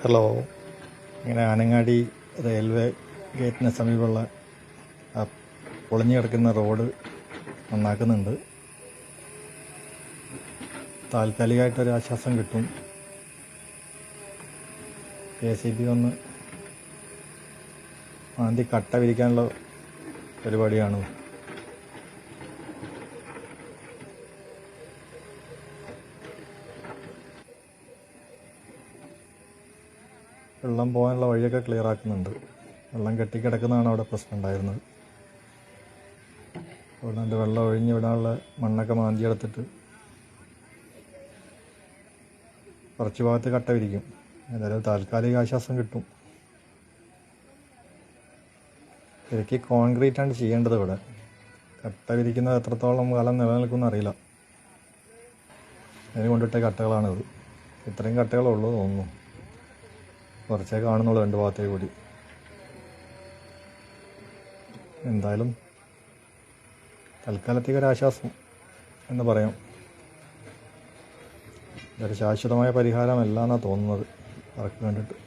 Hello. ഇങ്ങനെ Anangadi railway ഗേറ്റിന് സമീപമുള്ള ആ പൊളിഞ്ഞു കിടക്കുന്ന റോഡ് നന്നാക്കുന്നുണ്ട്. താൽക്കാലികമായിട്ടൊരു ആശ്വാസം കിട്ടും. JCB ഒന്ന് മാന്തി കട്ട വിരിക്കാനുള്ള പരിപാടിയാണ്. വെള്ളം പോകാനുള്ള വഴിയൊക്കെ ക്ലിയർ ആക്കുന്നുണ്ട്. വെള്ളം കെട്ടിക്കിടക്കുന്നതാണ് അവിടെ പ്രശ്നം ഉണ്ടായിരുന്നത്. അതുകൊണ്ട് വെള്ളം ഒഴിഞ്ഞ് വിടാനുള്ള മണ്ണൊക്കെ മാന്തിയെടുത്തിട്ട് കുറച്ച് ഭാഗത്ത് കട്ട വിരിക്കും. ഏതായാലും താൽക്കാലിക ആശ്വാസം കിട്ടും. ശരിക്ക് കോൺക്രീറ്റാണ് ചെയ്യേണ്ടത്. ഇവിടെ കട്ട വിരിക്കുന്നത് എത്രത്തോളം കാലം നിലനിൽക്കുമെന്ന് അറിയില്ല. അതിന് കൊണ്ടിട്ട കട്ടകളാണിത്. ഇത്രയും കട്ടകളുള്ളൂ തോന്നുന്നു. കുറച്ചേ കാണുന്നുള്ളൂ രണ്ട് ഭാഗത്തേ കൂടി. എന്തായാലും തൽക്കാലത്തേക്കൊരാശ്വാസം എന്ന് പറയാം. ഇതൊരു ശാശ്വതമായ പരിഹാരമല്ല എന്നാണ് തോന്നുന്നത് വർക്ക് കണ്ടിട്ട്.